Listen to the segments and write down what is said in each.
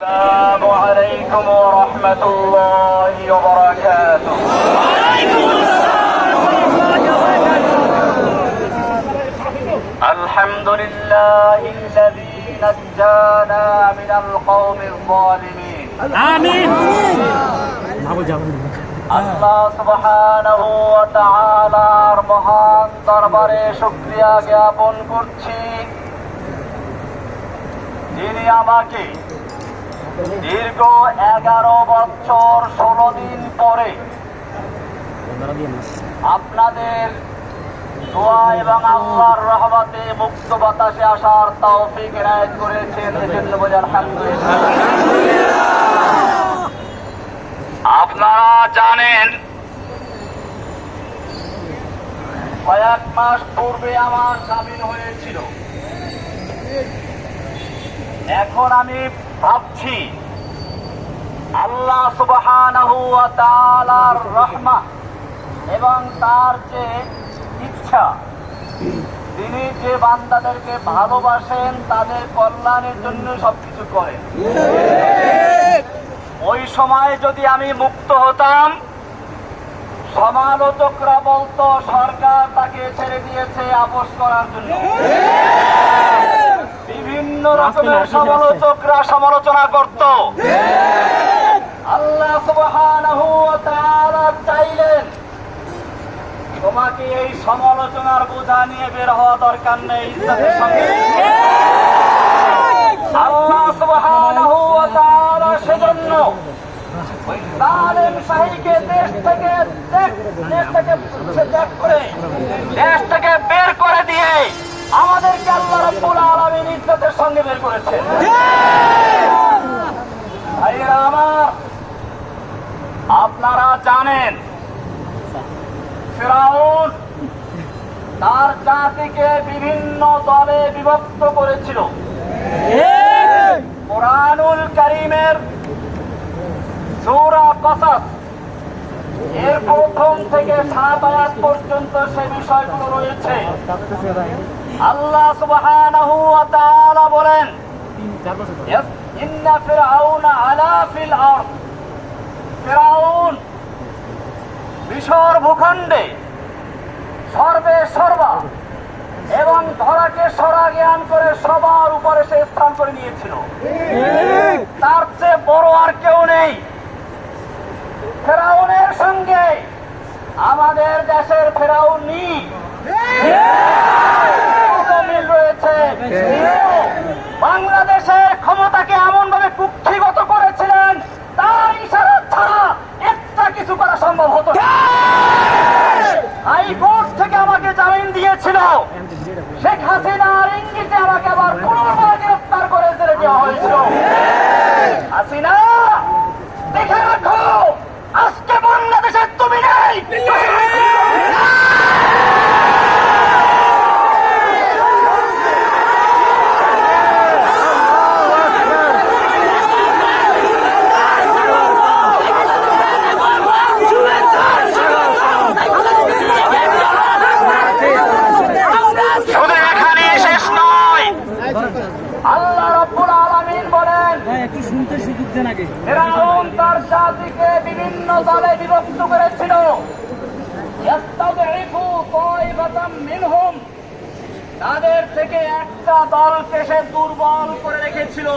السلام عليكم ورحمة الله وبركاته. وعليكم السلام ورحمة الله وبركاته. الحمد لله الذي نجانا من القوم الظالمين. آمين. আল্লাহ সুবহানাহু ওয়া তাআলার মহান দরবারে শুকরিয়া জ্ঞাপন করছি, যিনি আমাকে দীর্ঘ 11 বছর 16 দিন পরে আপনাদের দোয়া এবং আল্লাহর রহমতে মুক্ত বাতাসে আসার তৌফিক এনায়েত করেছেন। এজন্য বলি আলহামদুলিল্লাহ। আপনারা জানেন, কয়েক মাস পূর্বে আমার জামিন হয়েছিল। এখন আমি ভাবছি, আল্লাহ সুবহানাহু ওয়া তাআলার রহমত এবং তার যে ইচ্ছা, তিনি যে বান্দাদেরকে ভালোবাসেন তাদের কল্যাণের জন্য সবকিছু করেন। ওই সময় যদি আমি মুক্ত হতাম, সমালোচকরা বলতো সরকার তাকে ছেড়ে দিয়েছে আপোস করার জন্য। বিভিন্ন রকমের সমালোচকরা সমালোচনা করত। আল্লাহ সুবহানাহু ওয়া তাআলা চাইলেন, তোমাকে এই সমালোচনার বোঝা নিয়ে বের হওয়া দরকার নেই, ইজ্জতের সঙ্গে। আল্লাহ সুবহানাহু ওয়া তাআলা সেজন্য ওই জালেম শাহীকে দেশ থেকে বের করে দিয়ে আমাদেরকে আল্লাহ রাব্বুল আলামিন ইজ্জতের সঙ্গে বের করেছেন। ভাইরা আমার, আপনারা জানেন, ফিরআউন তার জাতিকে বিভিন্ন দলে বিভক্ত করেছিল। কুরআনুল কারীমের সূরা কসস এর প্রথম থেকে 7 আয়াত পর্যন্ত সে বিষয়গুলো রয়েছে। আল্লাহ সুবহানাহু ওয়া তাআলা বলেন, ইন্না ফিরআউনা আলা ফিল আরদ, ফিরআউন মিশর ভূখণ্ডে সর্বে সর্বা এবং ধরাকে সরা জ্ঞান করে সবার উপরে সে স্থান করে নিয়েছিল। তার চেয়ে বড় আর কেউ নেই। ফেরাউনের সঙ্গে আমাদের দেশের ফেরাউনি মিল রয়েছে। বাংলাদেশের ক্ষমতাকে এমন ভাবে কুক্ষিগত করেছিলেন, তার ইশারা ছাড়া একটা কিছু করা সম্ভব হতো না। হাইকোর্ট থেকে আমাকে জামিন দিয়েছিল, শেখ হাসিনার ইঙ্গিতে আমাকে আবার পুনর্বার গ্রেফতার করে জেলে দেওয়া হয়েছিল। হাসিনা, দেখে রাখো, আজকে বাংলাদেশে তুমি নেই। শুধু এখানে শেষ নয়, আল্লাহ রাব্বুল আলামিন বলেন, ফিরআউন তার জাতিকে বিভিন্ন দলে বিভক্ত করেছিল। ইয়াস্তাদঈফু তাইবাতাম মিনহুম, তাদের থেকে একটা দলকে সে দুর্বল করে রেখেছিল।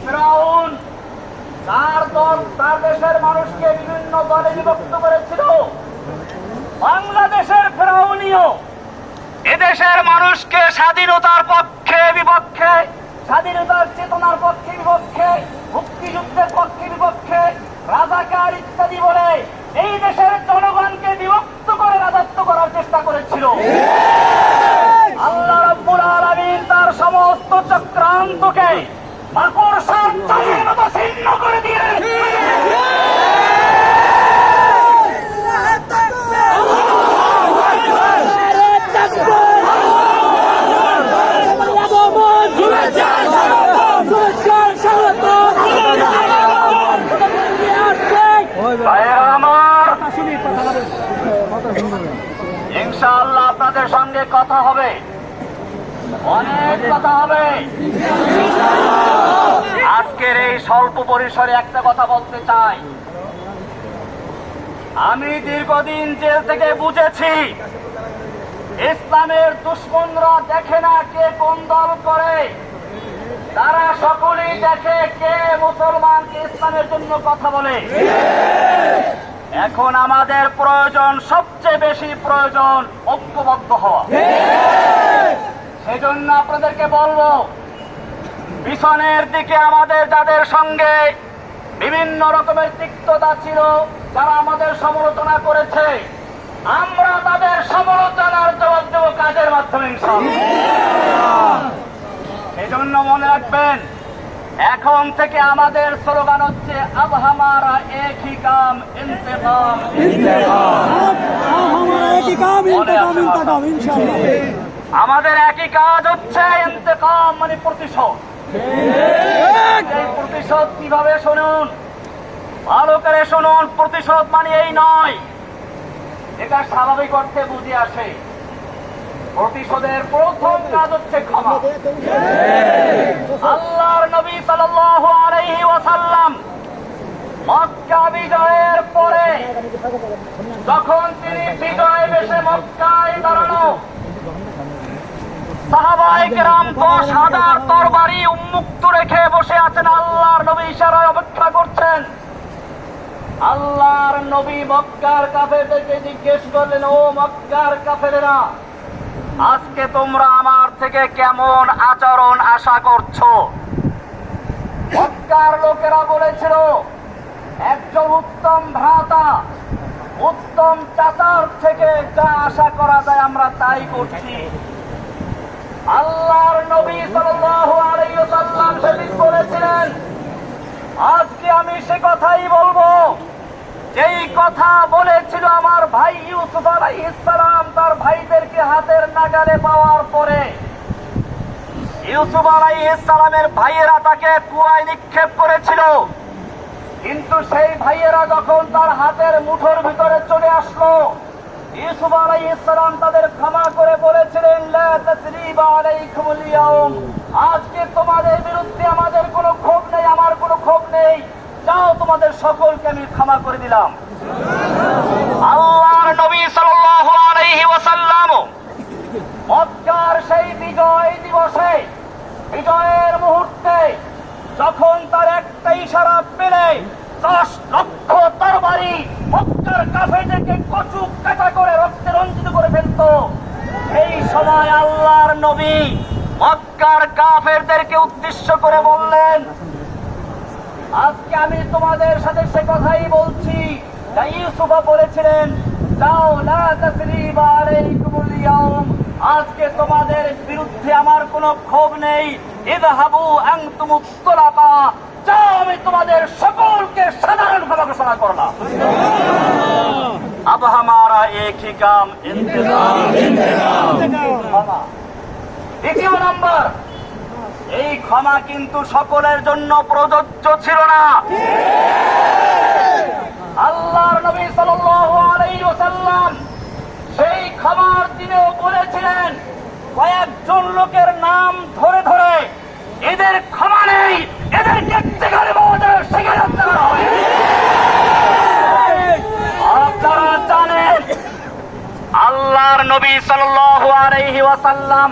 ফিরআউন তার দেশের মানুষকে বিভিন্ন দলে বিভক্ত করেছিল। বাংলাদেশের ফিরআউনিও এদেশের মানুষকে স্বাধীনতার পক্ষে বিপক্ষে, স্বাধীনতার চেতনার পক্ষে বিপক্ষে, মুক্তিযুদ্ধের পক্ষে বিপক্ষে, রাজাকার ইত্যাদি বলে এই দেশের জনগণকে বিভক্ত করে রাজত্ব করার চেষ্টা করেছিল। আল্লাহ রাব্বুল আলামিন তার সমস্ত চক্রান্তকে মাকড়সার চালের মতো ছিন্ন করে দিয়ে ইনশাআল্লাহ আপনাদের সঙ্গে কথা হবে। অনেক কথা হবে। আজকের এই স্বল্প পরিসরে একটা কথা বলতে চাই। আমি দীর্ঘদিন জেল থেকে বুঝেছি, ইসলামের দুশমনরা দেখে না কে কোন দল করে, তারা সকলেই দেখে কে মুসলমান, কে ইসলামের জন্য কথা বলে। এখন আমাদের প্রয়োজন, সবচেয়ে বেশি প্রয়োজন ঐক্যবদ্ধ হওয়া। সেজন্য আপনাদেরকে বলবো, পিছনের দিকে আমাদের যাদের সঙ্গে বিভিন্ন রকমের তিক্ততা ছিল, যারা আমাদের সমালোচনা করেছে, আমরা তাদের সমালোচনার জবাব দেব কাজের মাধ্যমে ইনশাআল্লাহ। সেজন্য মনে রাখবেন, এখন থেকে আমাদের স্লোগান হচ্ছে আব হামারা এক হি কাম ইন্তেকাম। আমাদের একই কাজ হচ্ছে ইন্তেকাম, মানে প্রতিশোধ। এই প্রতিশোধ কিভাবে শুনুন, ভালো করে শুনুন। প্রতিশোধ মানে এই নয়, এটা স্বাভাবিক অর্থে বুঝে আসে। প্রতিশোধের প্রথম কাজ হচ্ছে ক্ষমা। আল্লাহর নবী সাল্লাল্লাহু আলাইহি ওয়াসাল্লাম মক্কা বিজয়ের পরে যখন তিনি বিজয় বেশে মক্কায় দাঁড়ানো, সাহাবায়ে কেরাম 10,000 তরবারি উন্মুক্ত রেখে বসে আছেন, আল্লাহর নবী ইশারায় অপেক্ষা করছেন। আল্লাহর নবী মক্কার কাফেরদেরকে জিজ্ঞেস করলেন, ও মক্কার কাফেরেরা, আজকে তোমরা আমার থেকে কেমন আচরণ আশা করছো? মক্কার লোকেরা বলেছিল, একজন উত্তম ভ্রাতা, উত্তম চাচার থেকে যা আশা করা যায় আমরা তাই করছি। আল্লাহর নবী সাল্লাল্লাহু আলাইহি ওয়াসাল্লাম সেদিন বলেছিলেন, আজকে আমি সে কথাই বলবো যেই কথা বলেছিল আমার ভাই ইউসুফ আলাইহিস সালাম তার ভাইদেরকে হাতের নাগালে পাওয়ার পরে। ইউসুফ আলাইহিস সালামের ভাইয়েরা তাকে কুয়ায় নিক্ষেপ করেছিল, কিন্তু সেই ভাইয়েরা যখন তার হাতের মুঠোর ভিতরে চলে আসলো, ইউসুফ আলাইহিস সালাম তাদের ক্ষমা করে বলেছিলেন, লা তাসরিবা আলাইকুমুল ইয়াউম, আজকে তোমাদের বিরুদ্ধে আমাদের কোনো ক্ষোভ নেই, আমার কোনো ক্ষোভ নেই, যাও তোমাদের সকলকে আমি ক্ষমা করে দিলাম। আল্লাহর নবী সাল্লাল্লাহু আলাইহি ওয়াসাল্লাম মক্কার সেই বিজয় দিবসে, বিজয়ের মুহূর্তে যখন তার একটা ইশারা পেলে 10 লক্ষ তরবারি মক্কার কাফেরদেরকে কচু কাটা করে রক্তে রঞ্জিত করে ফেলত, এই সময় আল্লাহর নবী মক্কার কাফেরদেরকে উদ্দেশ্য করে বললেন, আজকে আমি তোমাদের সাথে সে কথাই বলছি যা ইউসুফ বলেছিলেন, যাও লা তাসরিবা আলাইকুমুল ইয়াউম, আজকে তোমাদের বিরুদ্ধে আমার কোনো ক্ষোভ নেই, ইযহাবু আনতুমুত তুলাকা, যাও আমি তোমাদের সকলকে সাধারণভাবে ঘোষণা করলাম। আব হামারা এক হি কাম ইন্তেকাম। দ্বিতীয় নম্বর, এই ক্ষমা কিন্তু সকলের জন্য প্রযোজ্য ছিল না। আল্লাহর নবী সাল্লাল্লাহু আলাইহি ওয়াসাল্লাম সেই ক্ষমার দিনেও বলেছিলেন, কয়েকজন লোকের নাম ধরে ধরে এদের ক্ষমা নেই, এদেরকে যেখানে পাওয়া যায় সেখানে হত্যা করা হবে। আপনারা জানেন, আল্লাহর নবী সাল্লাল্লাহু আলাইহি ওয়াসাল্লাম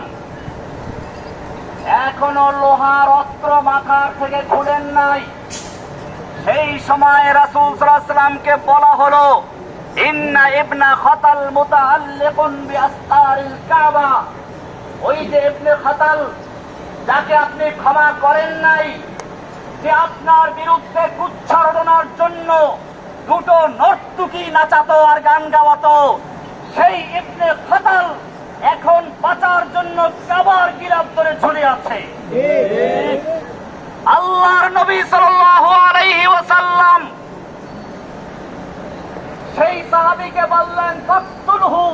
এখনো লোহার অস্ত্র মাথার থেকে খুলেন নাই। সেই সময় রাসূল সাল্লাল্লাহু আলাইহি ওয়াসাল্লামকে বলা হলো, ইন্না ইবনা খাতাল মুতাআল্লিকুন বিআসতারিল কাবা, ওই যে ইবনে খাতাল যাকে আপনি ক্ষমা করেন নাই, যে আপনার বিরুদ্ধে কুচ্ছারণার জন্য দুটো নর্তকী নাচাতো আর গান গাওয়াতো, সেই ইবনে খাতাল এখন বাঁচার জন্য কাবার গিলাফ ধরে ঝুলে আছে। আল্লাহর নবী সাল্লাল্লাহু আলাইহি ওয়াসাল্লাম সেই সাহাবীকে বললেন, ফাকতুলহু,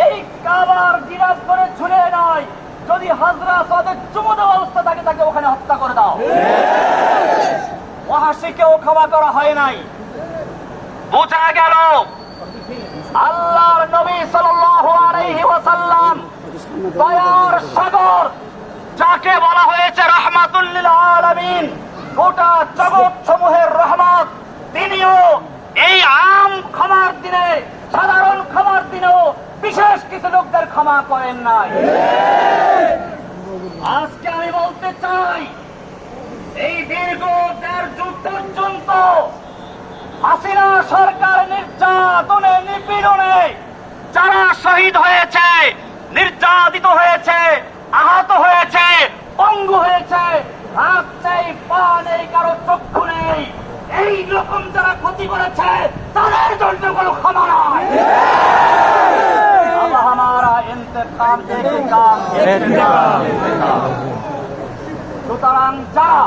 এই কাবার গিলাফ ধরে ঝুলে নয়, যদি হাজরা সাদের চুমু দেওয়া অবস্থা থাকে তাকে ওখানে হত্যা করে দাও। ওয়াহাশিকেও ক্ষমা করা হয় নাই। বোঝা গেল আল্লাহর নবী সাল্লাল্লাহু আলাইহি ওয়াসাল্লাম দয়ার সাগর, যাকে বলা হয়েছে রাহমাতুল লিল আলামিন, গোটা জগৎ সমূহের রহমত, তিনিও এই আম ক্ষমার দিনে, সাধারণ ক্ষমার দিনেও বিশেষ কিছু লোকদের ক্ষমা করেন নাই। আজকে আমি বলতে চাই, এই দীর্ঘ 1.5 যুগ পর্যন্ত হাসিনা সরকার নির্যাতনে, নিপীড়নে যারা শহীদ হয়েছে, নির্যাতিত হয়েছে, আহত হয়েছে, পঙ্গু হয়েছে, হাত নেই, পা নেই, কারো চক্ষু নেই, এই রকম যারা ক্ষতি করেছে তাদের জন্য কোনো ক্ষমা নাই। আল্লাহ হামারা ইন্তেকাম দেখেগা। সুতরাং যারা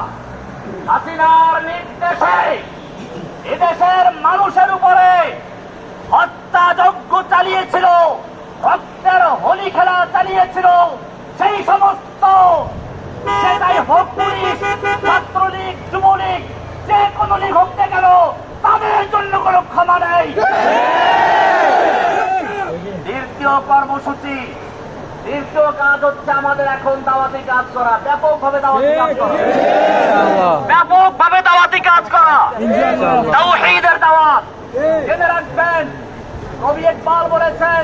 হাসিনার নির্দেশে এদেশের মানুষের উপরে হত্যাযজ্ঞ চালিয়েছিল, রক্তের হোলি খেলা চালিয়েছিল, সেই সমস্ত, সেটাই হোক পুলিশ, ছাত্রলীগ, যুবলীগ, যে কোনো লীগ হোক না কেন, তাদের জন্য কোনো ক্ষমা নেই। দ্বিতীয় কর্মসূচি, দ্বিতীয় কাজ হচ্ছে আমাদের এখন দাওয়াতি কাজ করা, ব্যাপকভাবে দাওয়াতি কাজ করা, ব্যাপকভাবে দাওয়াতি কাজ করা, তাওহীদের দাওয়াত। জেনে রাখবেন, কবি ইকবাল বলেছেন,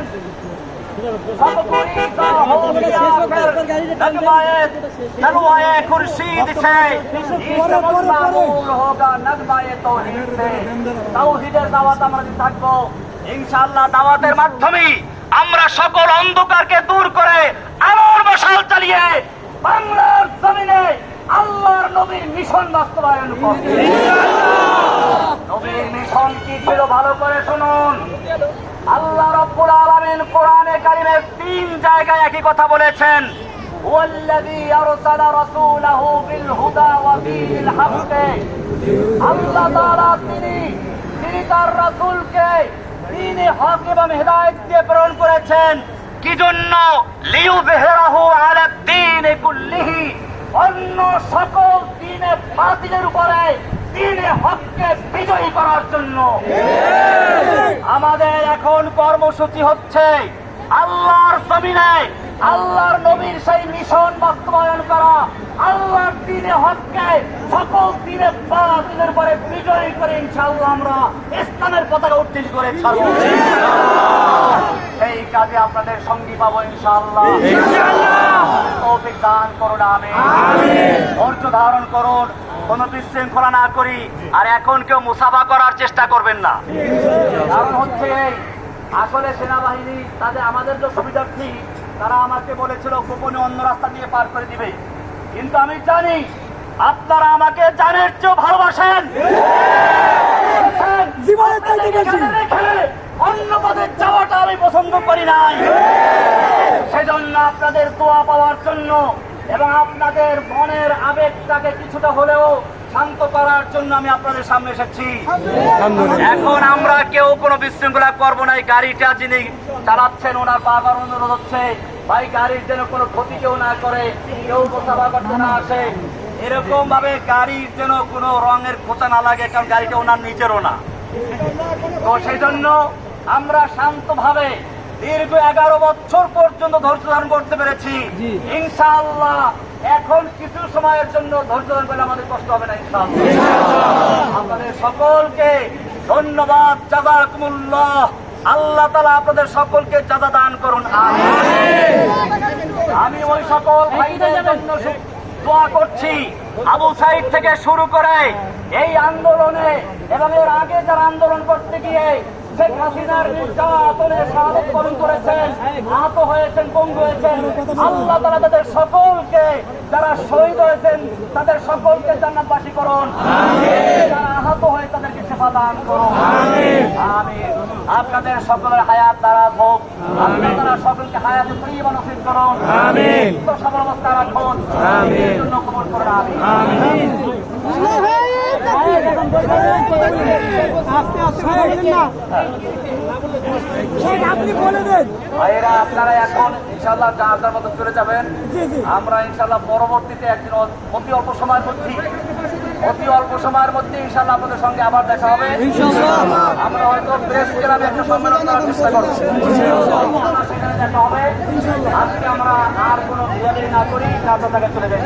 তাওহীদের দাওয়াত আমরা থাকবো ইনশাআল্লাহ। দাওয়াতের মাধ্যমে আমরা সকল অন্ধকারকে দূর করে আলোর মশাল চালিয়ে বাংলার জমিনে আল্লাহর নবীর মিশন বাস্তবায়ন করব। নবীর মিশন কি ছিল ভালো করে শুনুন। আল্লাহ রাব্বুল আলামিন কোরআনে কারীমের 3 জায়গায় একই কথা বলেছেন, ওয়াল্লাযী আরসালা রাসূলাহু বিল হুদা ওয়া দীনিল হক। আল্লাহ তাআলা তিনি তার রাসূলকে দ্বীনে হক এবং হেদায়েত দিয়ে প্রেরণ করেছেন। কি জন্য? লিইয়ুযহিরাহু আলা দ্বীনি কুল্লিহি, অন্য সকল দ্বীনে বাতিলের উপরে দ্বীনে হককে বিজয়ী করার জন্য। আমাদের এখন কর্মসূচি হচ্ছে আল্লাহর জমিনে আল্লাহর নবীর সেই মিশন বাস্তবায়ন করা, আল্লাহর দ্বীনে হককে সকল দ্বীনে বাতিলের উপরে বিজয়ী করে ইনশাআল্লাহ আমরা ইসলামের পতাকা উত্তোলন করে ছাড়ব। সেই কাজে আপনাদের সঙ্গী পাবো ইনশাআল্লাহ। তৌফিক দান করুন, আমিন। ধৈর্য ধারণ করুন, কোন বিশৃঙ্খলা না করি। আর এখন কেউ মুসাফা করার চেষ্টা করবেন না। কারণ হচ্ছে আসলে সেনাবাহিনী তাদের, আমাদের যে সুবিধার্থী, তারা আমাকে বলেছিল গোপনে অন্য রাস্তা দিয়ে পার করে দিবে, কিন্তু আমি জানি আপনারা আমাকে জানের চেয়েও ভালোবাসেন। অন্য পথে যাওয়াটা আমি পছন্দ করি নাই। সেজন্য আপনাদের দোয়া পাওয়ার জন্য এবং আপনাদের মনের আবেগটাকে কিছুটা হলেও শান্ত করার জন্য আমি আপনাদের সামনে এসেছি। এখন আমরা কেউ কোনো বিশৃঙ্খলা করবো না। গাড়িটা যিনি চালাচ্ছেন ওনার বারবার অনুরোধ হচ্ছে, ভাই গাড়ির যেন কোনো ক্ষতি কেউ না করে, কেউ মোসাফা করতে না আসে, এরকম ভাবে গাড়ির যেন কোনো রঙের খোঁচা না লাগে, কারণ গাড়িটা ওনার নিজেরও না। তো সেই জন্য আমরা শান্তভাবে দীর্ঘ 11 বছর পর্যন্ত ধৈর্য ধারণ করতে পেরেছি। ইনশাআল্লাহ এখন কিছু সময়ের জন্য ধৈর্য ধারণ করলে আমাদের কষ্ট হবে না ইনশাআল্লাহ। আপনাদের সকলকে ধন্যবাদ, জাযাকুমুল্লাহ। আল্লাহ তাআলা আপনাদের সকলকে জাযা দান করুন, আমিন। আমি ওই সকল ভাইদের জন্য দোয়া করছি, আবু সাইদ থেকে শুরু করে এই আন্দোলনে এবং এর আগে যারা আন্দোলন করতে গিয়ে শেখ হাসিনার নির্যাতনে শাহাদাত বরণ করেছেন, আহত হয়েছেন, পঙ্গু হয়েছেন, আল্লাহ তাআলা তাদের সকলকে, যারা শহীদ হয়েছেন তাদের সকলকে জান্নাতবাসী করুন, যারা আহত হয়ে তাদেরকে শিফা দান করুন, আমিন। আপনাদের সকলের হায়াত দারাজ হোক, আল্লাহ তাআলা সকলকে হায়াতে তৈয়বা নসিব করুন, আমিন। তো সবল অবস্থা রাখুন, আমিন। জন্য কবুল করুন, আমিন। ভাইয়েরা আপনারা এখন ইনশাআল্লাহ যার মতো চলে যাবেন। আমরা ইনশাআল্লাহ পরবর্তীতে একদিন অতি অল্প সময়ের মধ্যে অতি অল্প সময়ের মধ্যে ইনশাআল্লাহ আপনাদের সঙ্গে আবার দেখা হবে। আমরা হয়তো প্রেস ক্লাবে একটা সম্মেলন করার চেষ্টা করছি, সেখানে দেখা হবে। আজকে আমরা আর কোনো বিয়ারি না করি, আপনাদের চলে যাই।